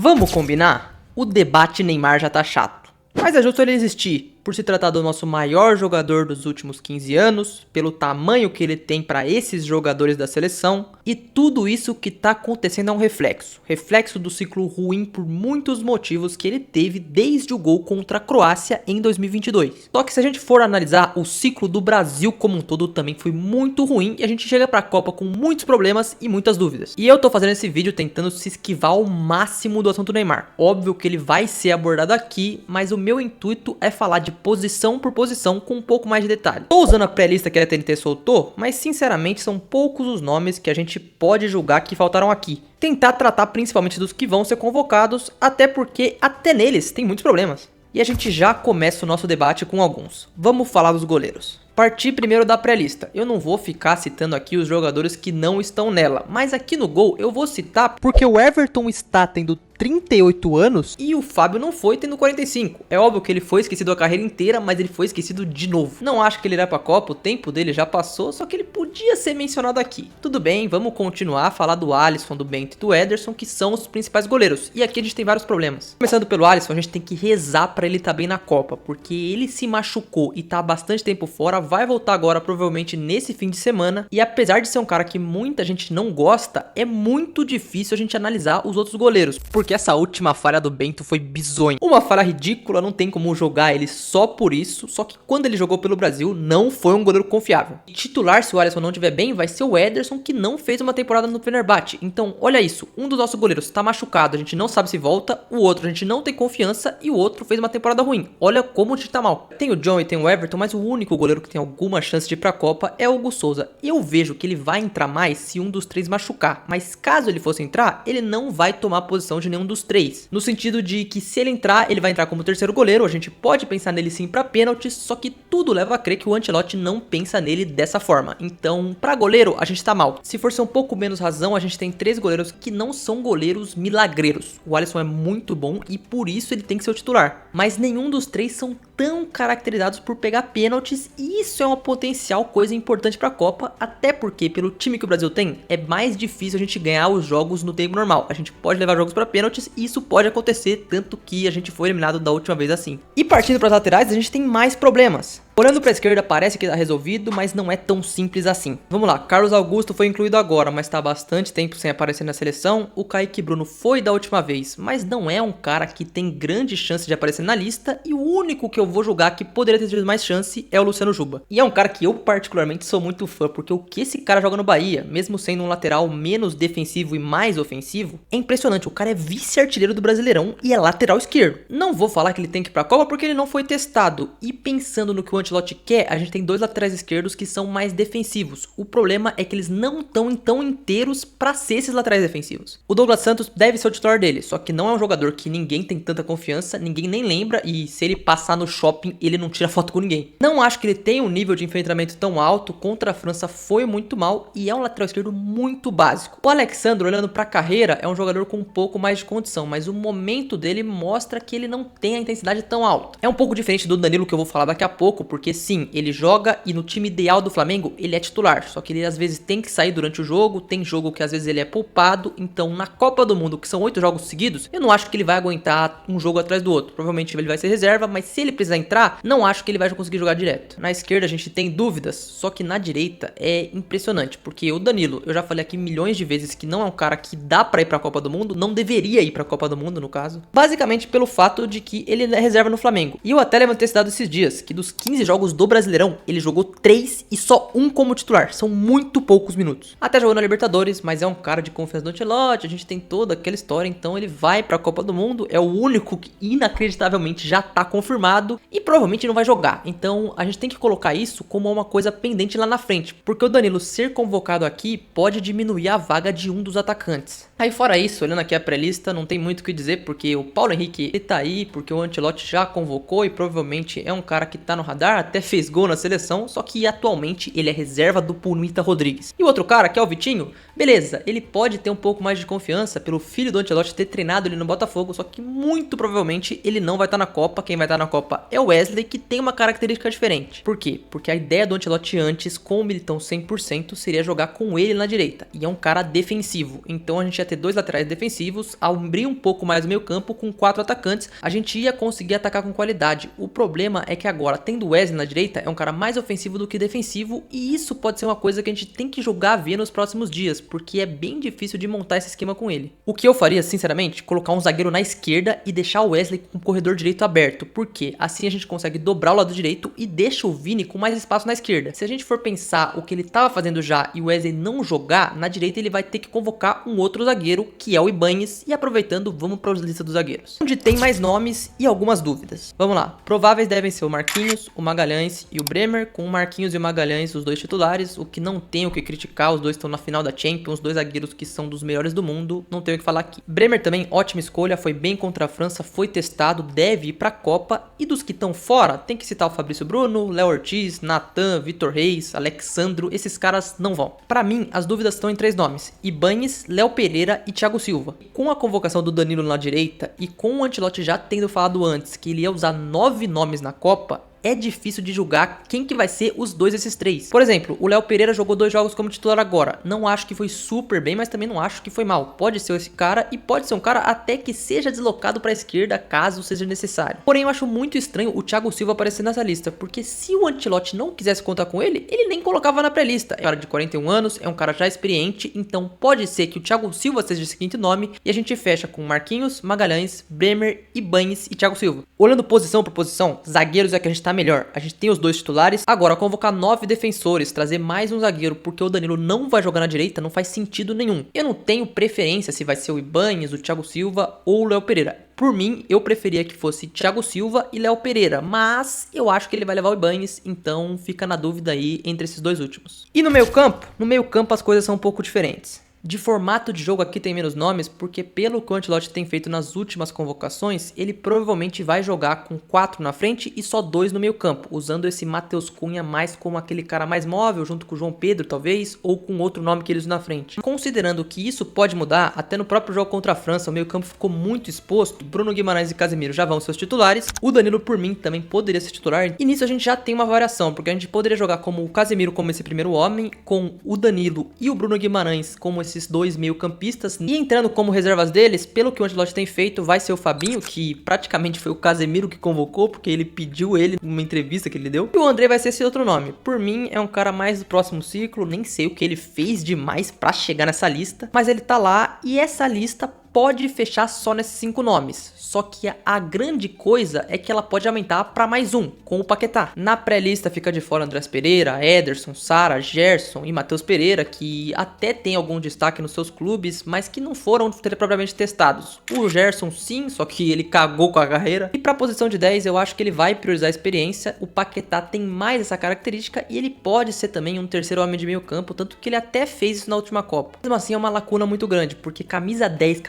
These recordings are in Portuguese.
Vamos combinar? O debate Neymar já tá chato. Mas é justo ele existir, por se tratar do nosso maior jogador dos últimos 15 anos, pelo tamanho que ele tem para esses jogadores da seleção, e tudo isso que tá acontecendo é um reflexo do ciclo ruim por muitos motivos que ele teve desde o gol contra a Croácia em 2022. Só que se a gente for analisar, o ciclo do Brasil como um todo também foi muito ruim e a gente chega pra Copa com muitos problemas e muitas dúvidas. E eu tô fazendo esse vídeo tentando se esquivar ao máximo do assunto Neymar. Óbvio que ele vai ser abordado aqui, mas o meu intuito é falar de posição por posição com um pouco mais de detalhe. Tô usando a pré-lista que a TNT soltou, mas sinceramente são poucos os nomes que a gente pode julgar que faltaram aqui. Tentar tratar principalmente dos que vão ser convocados, até porque até neles tem muitos problemas. E a gente já começa o nosso debate com alguns. Vamos falar dos goleiros. Partir primeiro da pré-lista. Eu não vou ficar citando aqui os jogadores que não estão nela, mas aqui no gol eu vou citar porque o Everton está tendo 38 anos e o Fábio não foi tendo 45. É óbvio que ele foi esquecido a carreira inteira, mas ele foi esquecido de novo. Não acho que ele irá pra Copa, o tempo dele já passou, só que ele podia ser mencionado aqui. Tudo bem, vamos continuar a falar do Alisson, do Bento e do Ederson, que são os principais goleiros. E aqui a gente tem vários problemas. Começando pelo Alisson, a gente tem que rezar pra ele tá bem na Copa, porque ele se machucou e tá há bastante tempo fora, vai voltar agora provavelmente nesse fim de semana. E apesar de ser um cara que muita gente não gosta, é muito difícil a gente analisar os outros goleiros, porque essa última falha do Bento foi bizonha. Uma falha ridícula, não tem como jogar ele só por isso, só que quando ele jogou pelo Brasil, não foi um goleiro confiável. E titular, se o Alisson não estiver bem, vai ser o Ederson, que não fez uma temporada no Fenerbahçe. Então, olha isso, um dos nossos goleiros tá machucado, a gente não sabe se volta, o outro a gente não tem confiança e o outro fez uma temporada ruim. Olha como a gente tá mal. Tem o John e tem o Everton, mas o único goleiro que tem alguma chance de ir pra Copa é o Hugo Souza. Eu vejo que ele vai entrar mais se um dos três machucar, mas caso ele fosse entrar, ele não vai tomar a posição de nenhum dos três. No sentido de que se ele entrar, ele vai entrar como terceiro goleiro, a gente pode pensar nele sim pra pênaltis, só que tudo leva a crer que o Ancelotti não pensa nele dessa forma. Então, pra goleiro, a gente tá mal. Se for ser um pouco menos razão, a gente tem três goleiros que não são goleiros milagreiros. O Alisson é muito bom e por isso ele tem que ser o titular. Mas nenhum dos três são tão caracterizados por pegar pênaltis e isso é uma potencial coisa importante pra Copa, até porque pelo time que o Brasil tem, é mais difícil a gente ganhar os jogos no tempo normal. A gente pode levar jogos pra pênaltis e isso pode acontecer, tanto que a gente foi eliminado da última vez assim. E partindo para as laterais, a gente tem mais problemas. Olhando para a esquerda parece que está resolvido, mas não é tão simples assim. Vamos lá, Carlos Augusto foi incluído agora, mas está há bastante tempo sem aparecer na seleção. O Kaique Bruno foi da última vez, mas não é um cara que tem grande chance de aparecer na lista. E o único que eu vou julgar que poderia ter tido mais chance é o Luciano Juba. E é um cara que eu particularmente sou muito fã, porque o que esse cara joga no Bahia, mesmo sendo um lateral menos defensivo e mais ofensivo, é impressionante. O cara é vice-artilheiro do Brasileirão e é lateral esquerdo. Não vou falar que ele tem que ir pra Copa porque ele não foi testado. E pensando no que o Ancelotti quer, a gente tem dois laterais esquerdos que são mais defensivos. O problema é que eles não estão tão inteiros pra ser esses laterais defensivos. O Douglas Santos deve ser o titular dele, só que não é um jogador que ninguém tem tanta confiança, ninguém nem lembra e se ele passar no shopping, ele não tira foto com ninguém. Não acho que ele tenha um nível de enfrentamento tão alto, contra a França foi muito mal e é um lateral esquerdo muito básico. O Alexandre, olhando pra carreira, é um jogador com um pouco mais de condição, mas o momento dele mostra que ele não tem a intensidade tão alta. É um pouco diferente do Danilo que eu vou falar daqui a pouco, porque sim, ele joga e no time ideal do Flamengo ele é titular, só que ele às vezes tem que sair durante o jogo, tem jogo que às vezes ele é poupado, então na Copa do Mundo, que são 8 jogos seguidos, eu não acho que ele vai aguentar um jogo atrás do outro, provavelmente ele vai ser reserva, mas se ele precisar entrar, não acho que ele vai conseguir jogar direto. Na esquerda a gente tem dúvidas, só que na direita é impressionante, porque o Danilo, eu já falei aqui milhões de vezes que não é um cara que dá pra ir pra Copa do Mundo, não deveria ir pra Copa do Mundo no caso, basicamente pelo fato de que ele é reserva no Flamengo. E eu até levantei esse dado esses dias, que dos 15 jogos do Brasileirão, ele jogou 3 e só um como titular. São muito poucos minutos. Até jogou na Libertadores, mas é um cara de confiança do Ancelotti. A gente tem toda aquela história, então ele vai pra Copa do Mundo. É o único que inacreditavelmente já tá confirmado e provavelmente não vai jogar. Então a gente tem que colocar isso como uma coisa pendente lá na frente, porque o Danilo ser convocado aqui pode diminuir a vaga de um dos atacantes. Aí fora isso, olhando aqui a pré-lista, não tem muito o que dizer, porque o Paulo Henrique ele tá aí, porque o Ancelotti já convocou e provavelmente é um cara que tá no radar. titular, até fez gol na seleção, só que atualmente ele é reserva do Pulmita Rodrigues. E o outro cara, que é o Vitinho, beleza, ele pode ter um pouco mais de confiança pelo filho do Ancelotti ter treinado ele no Botafogo, só que muito provavelmente ele não vai estar na Copa. Quem vai estar na Copa é o Wesley, que tem uma característica diferente. Por quê? Porque a ideia do Ancelotti antes, com o Militão 100%, seria jogar com ele na direita, e é um cara defensivo, então a gente ia ter 2 laterais defensivos, abrir um pouco mais o meio campo com 4 atacantes, a gente ia conseguir atacar com qualidade. O problema é que agora, tendo o Wesley na direita, é um cara mais ofensivo do que defensivo, e isso pode ser uma coisa que a gente tem que jogar a ver nos próximos dias, porque é bem difícil de montar esse esquema com ele. O que eu faria, sinceramente, colocar um zagueiro na esquerda e deixar o Wesley com o corredor direito aberto, porque assim a gente consegue dobrar o lado direito e deixa o Vini com mais espaço na esquerda. Se a gente for pensar o que ele estava fazendo já e o Wesley não jogar, na direita ele vai ter que convocar um outro zagueiro, que é o Ibañez, e aproveitando, vamos para a lista dos zagueiros, onde tem mais nomes e algumas dúvidas. Vamos lá, prováveis devem ser o Marquinhos, o Magalhães e o Bremer, com o Marquinhos e o Magalhães os 2 titulares, o que não tem o que criticar, os 2 estão na final da Champions, 2 zagueiros que são dos melhores do mundo, não tenho o que falar aqui. Bremer também, ótima escolha, foi bem contra a França, foi testado, deve ir para a Copa, e dos que estão fora, tem que citar o Fabrício Bruno, Léo Ortiz, Natan, Vitor Reis, Alexandro, esses caras não vão. Para mim, as dúvidas estão em 3 nomes, Ibañez, Léo Pereira e Thiago Silva. Com a convocação do Danilo na direita e com o Ancelotti já tendo falado antes que ele ia usar 9 nomes na Copa, é difícil de julgar quem que vai ser os 2 desses 3. Por exemplo, o Léo Pereira jogou 2 jogos como titular agora. Não acho que foi super bem, mas também não acho que foi mal. Pode ser esse cara e pode ser um cara até que seja deslocado para a esquerda caso seja necessário. Porém, eu acho muito estranho o Thiago Silva aparecer nessa lista, porque se o Ancelotti não quisesse contar com ele, ele nem colocava na pré-lista. É um cara de 41 anos, é um cara já experiente, então pode ser que o Thiago Silva seja o seguinte nome e a gente fecha com Marquinhos, Magalhães, Bremer, Ibañez e Thiago Silva. Olhando posição por posição, zagueiros é que a gente tá melhor. A gente tem os 2 titulares. Agora, convocar 9 defensores, trazer mais um zagueiro, porque o Danilo não vai jogar na direita, não faz sentido nenhum. Eu não tenho preferência se vai ser o Ibañez, o Thiago Silva ou o Léo Pereira. Por mim, eu preferia que fosse Thiago Silva e Léo Pereira, mas eu acho que ele vai levar o Ibañez, então fica na dúvida aí entre esses 2 últimos. E no meio campo? No meio campo as coisas são um pouco diferentes. De formato de jogo aqui tem menos nomes, porque pelo que o Ancelotti tem feito nas últimas convocações, ele provavelmente vai jogar com 4 na frente e só 2 no meio campo, usando esse Matheus Cunha mais como aquele cara mais móvel, junto com o João Pedro talvez, ou com outro nome que eles usam na frente. Considerando que isso pode mudar, até no próprio jogo contra a França o meio campo ficou muito exposto, Bruno Guimarães e Casemiro já vão seus titulares, o Danilo por mim também poderia ser titular, e nisso a gente já tem uma variação, porque a gente poderia jogar como o Casemiro como esse primeiro homem, com o Danilo e o Bruno Guimarães como esses 2 meio campistas, e entrando como reservas deles, pelo que o Ancelotti tem feito, vai ser o Fabinho, que praticamente foi o Casemiro que convocou, porque ele pediu ele numa entrevista que ele deu, e o André vai ser esse outro nome. Por mim, é um cara mais do próximo ciclo, nem sei o que ele fez demais pra chegar nessa lista, mas ele tá lá, e essa lista pode fechar só nesses 5 nomes. Só que a grande coisa é que ela pode aumentar para mais um, com o Paquetá. Na pré-lista fica de fora Andrés Pereira, Ederson, Sara, Gerson e Matheus Pereira, que até tem algum destaque nos seus clubes, mas que não foram propriamente testados. O Gerson sim, só que ele cagou com a carreira. E para a posição de 10 eu acho que ele vai priorizar a experiência. O Paquetá tem mais essa característica e ele pode ser também um terceiro homem de meio campo, tanto que ele até fez isso na última Copa. Mesmo assim é uma lacuna muito grande, porque camisa 10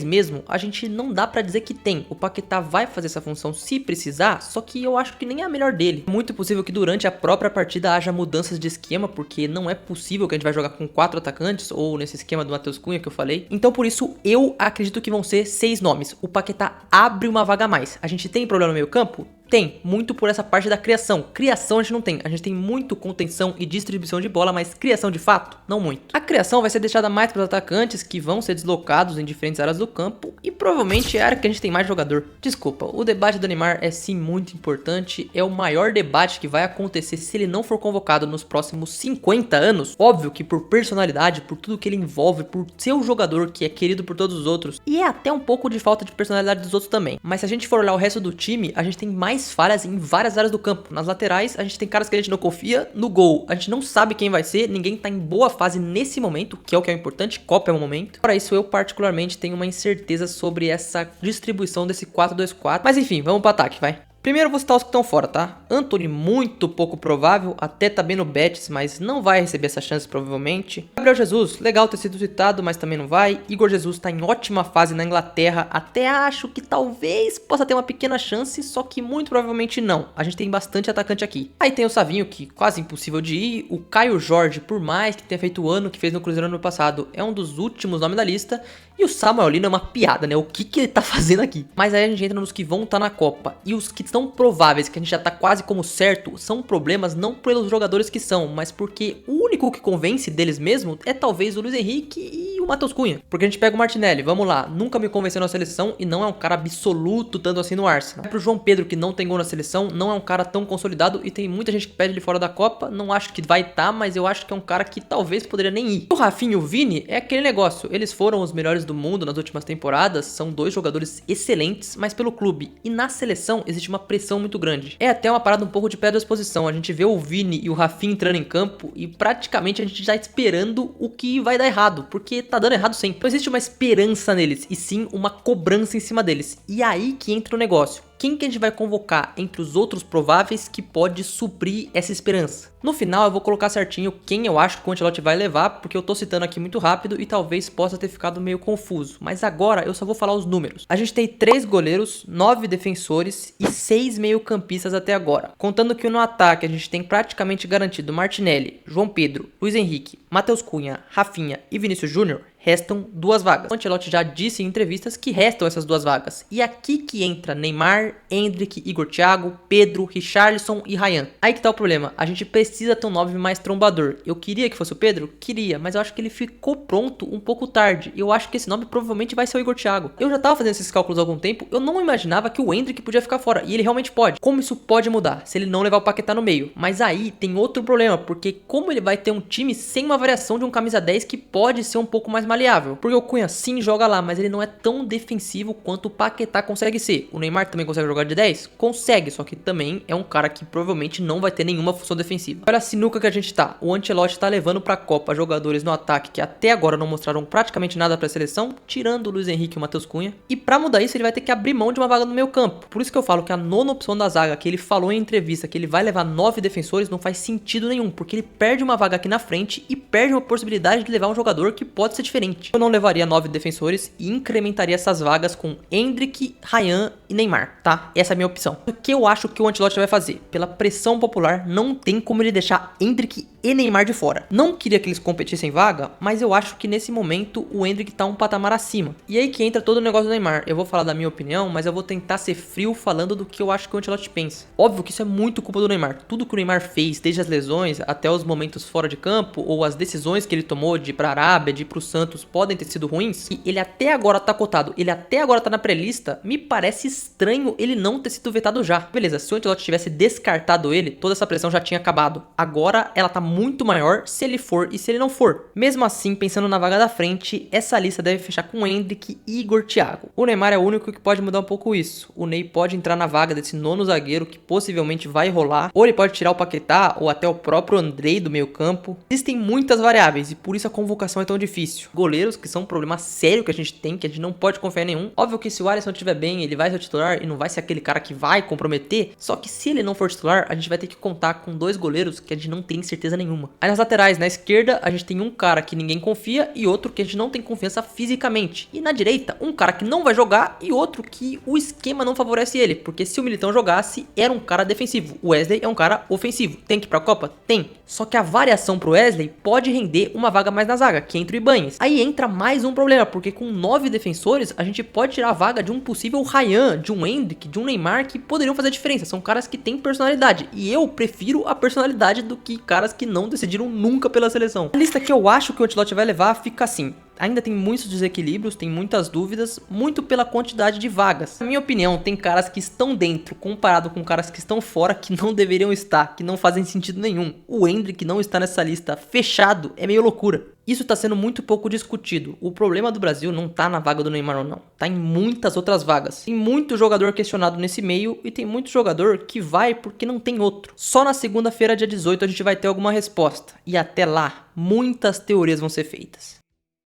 mesmo, a gente não dá pra dizer que tem. O Paquetá vai fazer essa função se precisar, só que eu acho que nem é a melhor dele. É muito possível que durante a própria partida haja mudanças de esquema, porque não é possível que a gente vai jogar com 4 atacantes, ou nesse esquema do Matheus Cunha que eu falei. Então por isso eu acredito que vão ser 6 nomes. O Paquetá abre uma vaga a mais. A gente tem problema no meio campo? Tem, muito por essa parte da criação. Criação a gente não tem. A gente tem muito contenção e distribuição de bola, mas criação de fato, não muito. A criação vai ser deixada mais para os atacantes, que vão ser deslocados em diferentes áreas do campo, e provavelmente é a área que a gente tem mais jogador. Desculpa, o debate do Neymar é sim muito importante, é o maior debate que vai acontecer se ele não for convocado nos próximos 50 anos. Óbvio que por personalidade, por tudo que ele envolve, por ser um jogador que é querido por todos os outros, e é até um pouco de falta de personalidade dos outros também. Mas se a gente for olhar o resto do time, a gente tem mais falhas em várias áreas do campo. Nas laterais, a gente tem caras que a gente não confia. No gol, a gente não sabe quem vai ser. Ninguém tá em boa fase nesse momento, que é o importante. Copa é o momento. Para isso, eu particularmente tenho uma incerteza sobre essa distribuição desse 4-2-4. Mas enfim, vamos pro ataque, vai. Primeiro eu vou citar os que estão fora, tá? Antony, muito pouco provável, até tá bem no Betis, mas não vai receber essa chance provavelmente. Gabriel Jesus, legal ter sido citado, mas também não vai. Igor Jesus tá em ótima fase na Inglaterra, até acho que talvez possa ter uma pequena chance, só que muito provavelmente não. A gente tem bastante atacante aqui. Aí tem o Savinho, que quase impossível de ir. O Caio Jorge, por mais que tenha feito o ano que fez no Cruzeiro no ano passado, é um dos últimos nomes da lista. E o Samuel Lino é uma piada, né? O que ele tá fazendo aqui? Mas aí a gente entra nos que vão estar na Copa. E os que estão prováveis, que a gente já tá quase como certo, são problemas não pelos jogadores que são, mas porque o único que convence deles mesmo é talvez o Luiz Henrique e o Matheus Cunha. Porque a gente pega o Martinelli, vamos lá, nunca me convenceu na seleção e não é um cara absoluto tanto assim no Arsenal. Pro João Pedro, que não tem gol na seleção, não é um cara tão consolidado e tem muita gente que pede ele fora da Copa, não acho que vai estar, mas eu acho que é um cara que talvez poderia nem ir. O Rafinha e o Vini é aquele negócio, eles foram os melhores do mundo nas últimas temporadas, são dois jogadores excelentes, mas pelo clube. E na seleção existe uma pressão muito grande. É até uma parada um pouco de predisposição. A gente vê o Vini e o Rafinha entrando em campo e praticamente a gente já esperando o que vai dar errado, porque tá dando errado sempre. Não existe uma esperança neles, e sim uma cobrança em cima deles. E aí que entra o negócio. Quem que a gente vai convocar entre os outros prováveis que pode suprir essa esperança? No final eu vou colocar certinho quem eu acho que o Ancelotti vai levar, porque eu tô citando aqui muito rápido e talvez possa ter ficado meio confuso. Mas agora eu só vou falar os números. A gente tem 3 goleiros, 9 defensores e 6 meio-campistas até agora. Contando que no ataque a gente tem praticamente garantido Martinelli, João Pedro, Luiz Henrique, Matheus Cunha, Rafinha e Vinícius Júnior. Restam 2 vagas. O Ancelotti já disse em entrevistas que restam essas 2 vagas. E aqui que entra Neymar, Endrick, Igor Thiago, Pedro, Richarlison e Ryan. Aí que tá o problema. A gente precisa ter um 9 mais trombador. Eu queria que fosse o Pedro? Queria. Mas eu acho que ele ficou pronto um pouco tarde. E eu acho que esse nome provavelmente vai ser o Igor Thiago. Eu já tava fazendo esses cálculos há algum tempo. Eu não imaginava que o Endrick podia ficar fora. E ele realmente pode. Como isso pode mudar? Se ele não levar o Paquetá no meio. Mas aí tem outro problema. Porque como ele vai ter um time sem uma variação de um camisa 10 que pode ser um pouco mais maleável. Porque o Cunha sim joga lá, mas ele não é tão defensivo quanto o Paquetá consegue ser. O Neymar também consegue jogar de 10? Consegue, só que também é um cara que provavelmente não vai ter nenhuma função defensiva. Olha a sinuca que a gente tá. O Ancelotti tá levando pra Copa jogadores no ataque que até agora não mostraram praticamente nada pra seleção, tirando o Luiz Henrique e o Matheus Cunha. E pra mudar isso, ele vai ter que abrir mão de uma vaga no meio campo. Por isso que eu falo que a nona opção da zaga, que ele falou em entrevista que ele vai levar 9 defensores, não faz sentido nenhum, porque ele perde uma vaga aqui na frente e perde uma possibilidade de levar um jogador que pode ser diferente. Eu não levaria 9 defensores e incrementaria essas vagas com Endrick, Ryan e Neymar, tá? Essa é a minha opção. O que eu acho que o Ancelotti vai fazer? Pela pressão popular, não tem como ele deixar Endrick e Neymar de fora. Não queria que eles competissem vaga, mas eu acho que nesse momento o Endrick tá um patamar acima. E aí que entra todo o negócio do Neymar. Eu vou falar da minha opinião, mas eu vou tentar ser frio falando do que eu acho que o Ancelotti pensa. Óbvio que isso é muito culpa do Neymar. Tudo que o Neymar fez, desde as lesões até os momentos fora de campo, ou as decisões que ele tomou de ir pra Arábia, de ir pro Santos, podem ter sido ruins. E ele até agora tá cotado, ele até agora tá na pré-lista. Me parece estranho ele não ter sido vetado já. Beleza, se o Ancelotti tivesse descartado ele, toda essa pressão já tinha acabado. Agora ela tá muito maior se ele for e se ele não for. Mesmo assim, pensando na vaga da frente, essa lista deve fechar com Endrick e Igor Thiago. O Neymar é o único que pode mudar um pouco isso. O Ney pode entrar na vaga desse nono zagueiro que possivelmente vai rolar, ou ele pode tirar o Paquetá ou até o próprio Andrei do meio campo. Existem muitas variáveis e por isso a convocação é tão difícil. Goleiros, que são um problema sério que a gente tem, que a gente não pode confiar em nenhum. Óbvio que se o Alisson estiver bem, ele vai ser titular e não vai ser aquele cara que vai comprometer. Só que se ele não for titular, a gente vai ter que contar com 2 goleiros que a gente não tem certeza nenhuma. Aí nas laterais, na esquerda, a gente tem um cara que ninguém confia e outro que a gente não tem confiança fisicamente. E na direita, um cara que não vai jogar e outro que o esquema não favorece ele. Porque se o Militão jogasse, era um cara defensivo. O Wesley é um cara ofensivo. Tem que ir pra Copa? Tem. Só que a variação pro Wesley pode render uma vaga mais na zaga, que entra o Ibanez. Aí entra mais um problema, porque com 9 defensores, a gente pode tirar a vaga de um possível Ryan, de um Endrick, de um Neymar, que poderiam fazer diferença. São caras que têm personalidade. E eu prefiro a personalidade do que caras que não decidiram nunca pela seleção. A lista que eu acho que o Ancelotti vai levar fica assim. Ainda tem muitos desequilíbrios, tem muitas dúvidas, muito pela quantidade de vagas. Na minha opinião, tem caras que estão dentro, comparado com caras que estão fora, que não deveriam estar, que não fazem sentido nenhum. O Endrick não está nessa lista fechado é meio loucura. Isso está sendo muito pouco discutido. O problema do Brasil não tá na vaga do Neymar ou não. Tá em muitas outras vagas. Tem muito jogador questionado nesse meio e tem muito jogador que vai porque não tem outro. Só na segunda-feira, dia 18, a gente vai ter alguma resposta. E até lá, muitas teorias vão ser feitas.